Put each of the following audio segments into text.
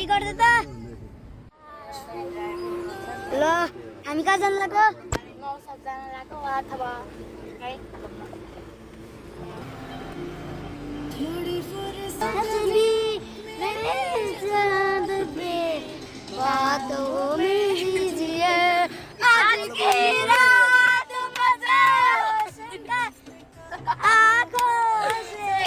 High गर्दै त ल हामी कहाँ जान लाग्यो मौसम जान लाग्यो अथवा है बातों में दीजिए आज की रात मजा आँखों से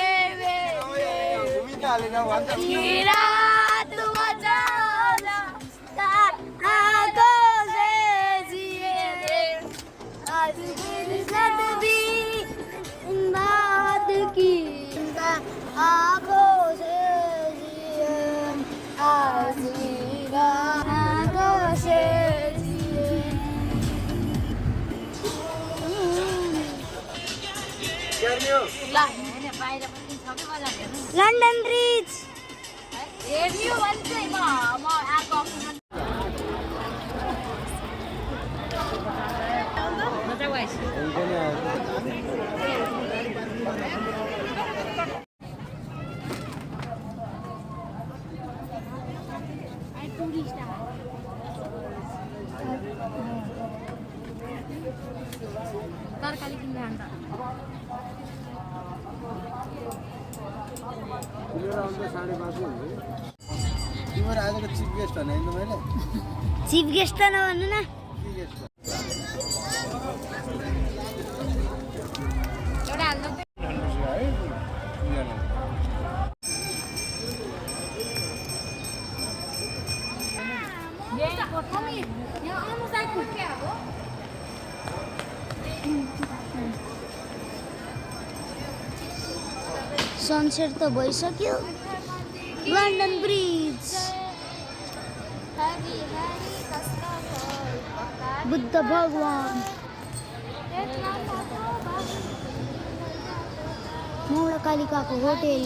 रात मजा आँखों से जिए आज दिल सद भी बात की आँखों से जिए आज आँखों से जिए लन्डन ब्रिज हेर्नु भन्छ म आएको तरकारी किन्ने अन्त तिम्रो आजको चिफ गेस्ट होइन मैले चिफ गेस्ट त नभन्नु न एउटा हाल्नु सनसेट त भइसक्यो लन्डन ब्रिज बुद्ध भगवान मौला कालिकाको होटेल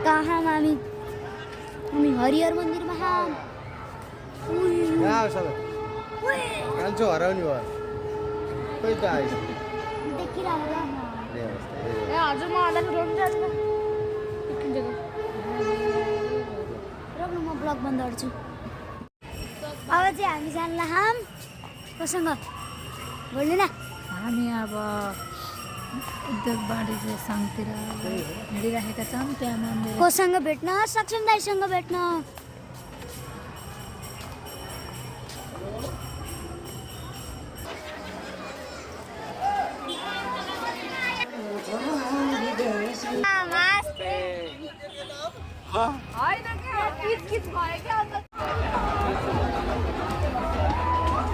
कहाँ हामी हरिहर मन्दिरमा कान्छो हराउने भयो खोइ त आइस हजुर म आधा रोड जान्छु रोक्नु म ब्लग बन्द गर्छु अब चाहिँ हामी जान्ला कोसँग बोल्नु न हामी अब उद्योग वाणिज्य सङ्घतिर हिँडिराखेका छौँ त्यहाँ मन्दिर कोसँग भेट्न सक्छन् दाइसँग भेट्न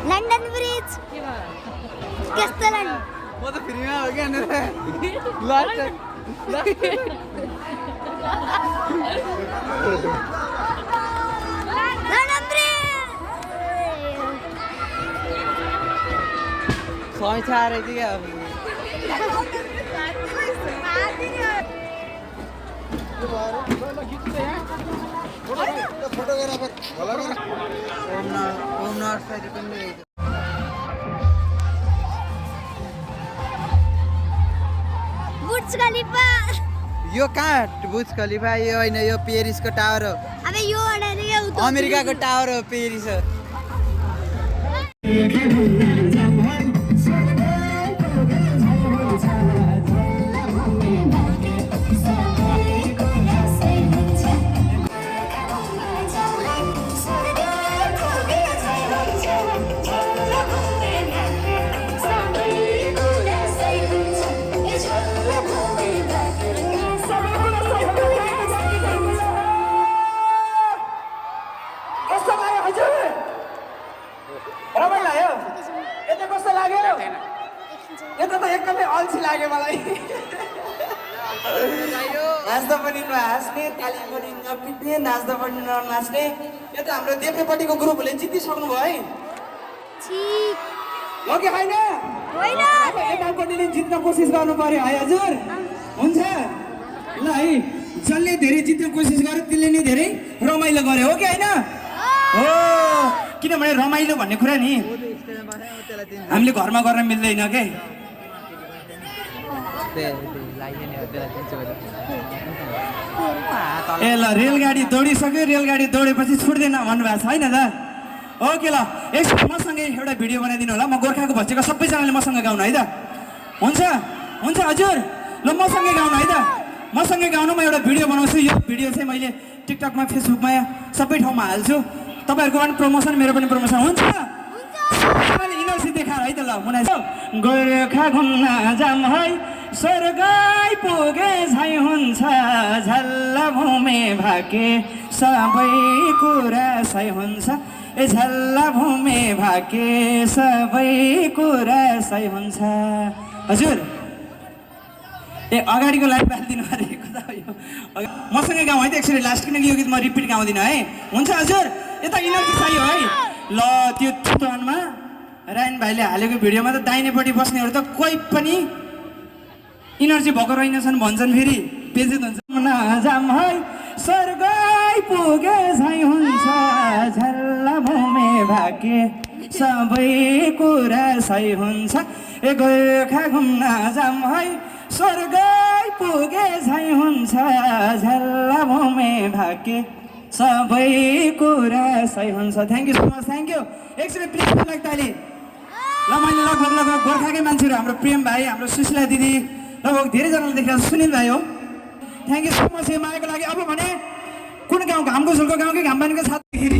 लन्डन ब्रिज कस्तो लन्डन म त फ्रीमा हो क्या लन्डन ब्रिज छैछ रहेछ क्या फोटोग्राफर बुर्ज खलिफा यो कहाँ बुर्ज खलिफा यो होइन यो पेरिसको टावर हो अब यो अमेरिकाको टावर हो पेरिस हो अल्छी लाग्यो मलाई नाच्दा पनि नहाँस्ने ताली पनि नपिट्ने नाच्दा पनि ननाच्ने यो त हाम्रो देब्रेपट्टिको ग्रुपहरूले जितिसक्नु भयो है हो कि होइन यतापट्टिले जित्न कोसिस गर्नु पर्यो है हजुर हुन्छ ल है जसले धेरै जित्ने कोसिस गर्यो त्यसले नै धेरै रमाइलो गर्यो हो कि होइन हो किनभने रमाइलो भन्ने कुरा नि हामीले घरमा गर्न मिल्दैन के ए ल रेलगाडी दौडिसक्यो रेलगाडी दौडेपछि छुट्दैन भन्नुभएको छ होइन त ओके ल एकछिन मसँगै एउटा भिडियो बनाइदिनु होला म गोर्खाको भचेको सबैजनाले मसँग गाउनु है त हुन्छ हुन्छ हजुर ल मसँगै गाउनु है त मसँगै गाउनु म एउटा भिडियो बनाउँछु यो भिडियो चाहिँ मैले टिकटकमा फेसबुकमा सबै ठाउँमा हाल्छु तपाईँहरूको पनि प्रमोसन मेरो पनि प्रमोसन हुन्छ इनर्सी देखाएर है त ल मुना गोर्खा घुम्न जाम है स्वर्ग पुगे झै हुन्छ झल्ला भूमे भाके सबै कुरा सही हुन्छ ए झल्ला भूमे भाके सबै कुरा सही हुन्छ हजुर ए अगाडिको लाइन बालिदिनु परेको त यो मसँगै गाउँ है त एकचोटि लास्ट किनकि यो गीत म रिपिट गाउँदिनँ है हुन्छ हजुर यता इनर्जी चाहियो है ल त्यो चितवनमा रायन भाइले हालेको भिडियोमा त दाहिनेपट्टि बस्नेहरू त कोही पनि इनर्जी भएको रहेनछन् भन्छन् फेरि बेजित हुन्छ नजाम है स्वर्ग पुगे झै हुन्छ झल्ला भूमे भाके सबै कुरा सही हुन्छ ए गोर्खा घुम्न जाम है स्वर्ग पुगे झै हुन्छ झल्ला भूमे भाके सबै कुरा सही हुन्छ thank you so much thank you एकचोटि प्रेम लाग्दाखेरि ल मैले लगभग गोर्खाकै मान्छेहरू हाम्रो प्रेम भाइ हाम्रो सुशीला दिदी लगभग धेरैजनाले देखेर सुनिल भाइ हो थ्याङ्क यू सो मच यो मायाको लागि अब भने कुन गाउँ घामको झुलको गाउँकै घामबानीको साथखेरि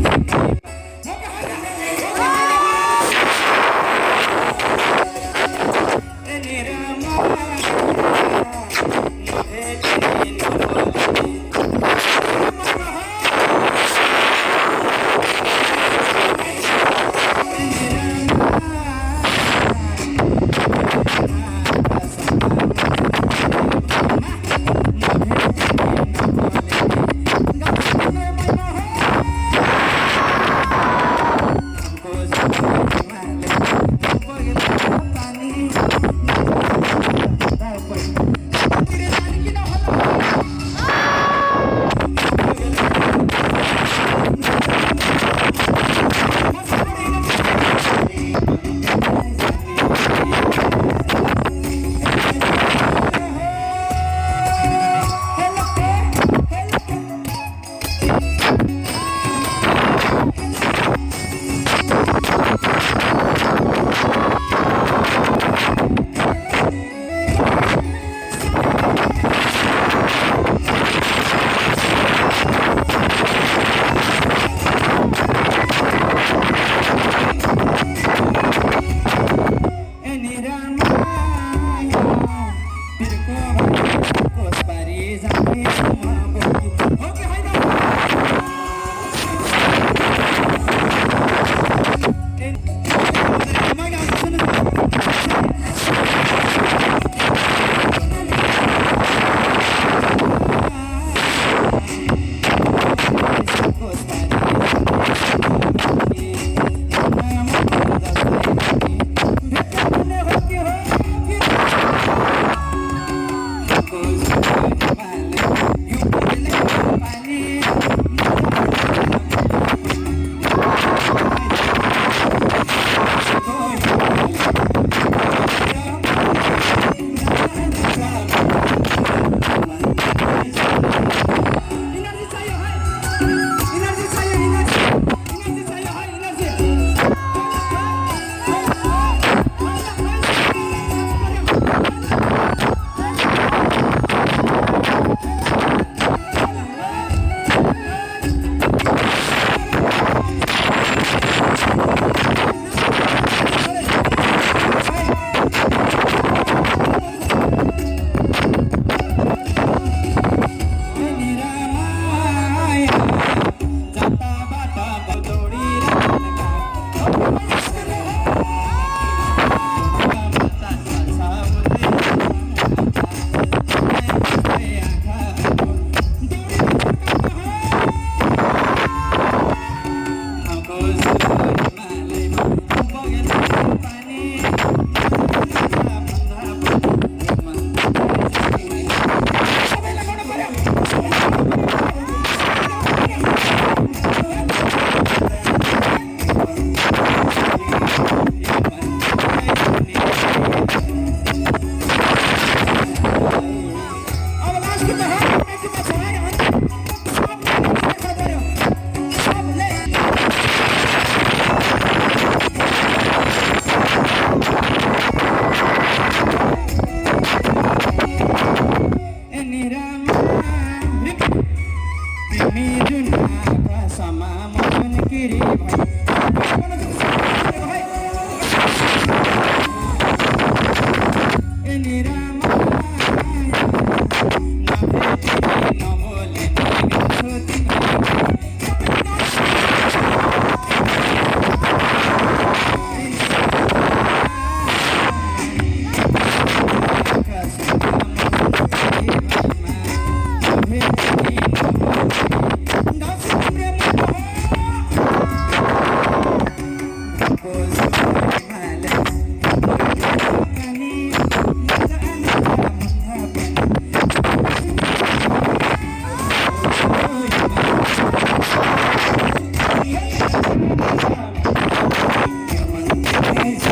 कस्तो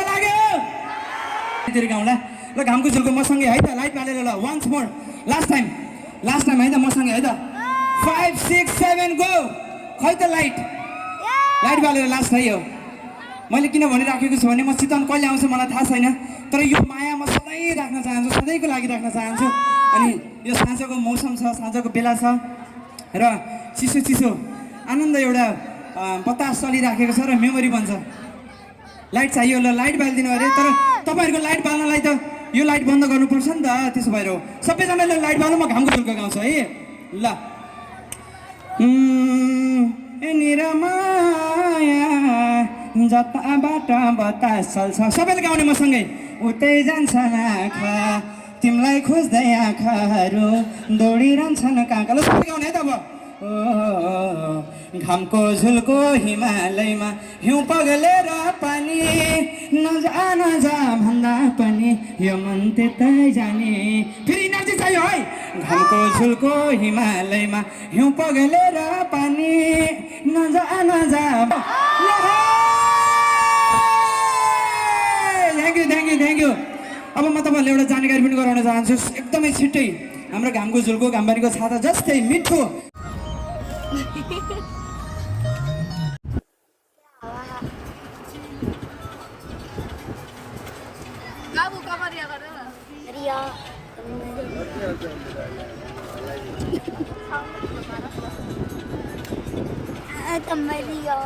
लाग्यो गाउँला ल घामको झुल्को मसँगै है त लाइट बालेर ल वान्स मोर लास्ट टाइम है त मसँगै है त 5 6 7 गो खै त लाइट बालेर लास्ट है यो मैले किन भनिराखेको छु भने म चितवन कहिले आउँछु मलाई थाहा छैन तर यो माया म सधैँ राख्न चाहन्छु सधैँको लागि राख्न चाहन्छु अनि यो साँझको मौसम छ साँझको बेला छ र चिसो चिसो आनन्द एउटा बतास चलिराखेको छ र मेमोरी बन्छ लाइट चाहियो ल लाइट बालिदिनु अरे तर तपाईँहरूको लाइट बाल्नलाई त यो लाइट बन्द गर्नुपर्छ नि त त्यसो भएर हो सबैजनाले लाइट बाल्नु म घामको झुल्को गाउँछु है ल निरमाया जताबाट बतास चल्छ सबैले गाउने मसँगै उतै जान्छ आँखा तिमीलाई खोज्दै आँखाहरू दौडिरहन्छन् कहाँ ल सबै गाउने है त अब घामको झुल्को हिमालयमा हिउँ पगलेर पानी नजा नजा भन्दा पनि यो मन त्यतै जाने फेरि इनर्जी चाहियो है घामको झुल्को हिमालयमा हिउँ पगलेर पानी नजा नजा थ्याङ्क यू अब म तपाईँहरूलाई एउटा जानकारी पनि गराउन चाहन्छु एकदमै छिट्टै हाम्रो घामको झुल्को घामबारीको छाता जस्तै मिठो Kamu kamar ya kan? Ria. Tambah Ria.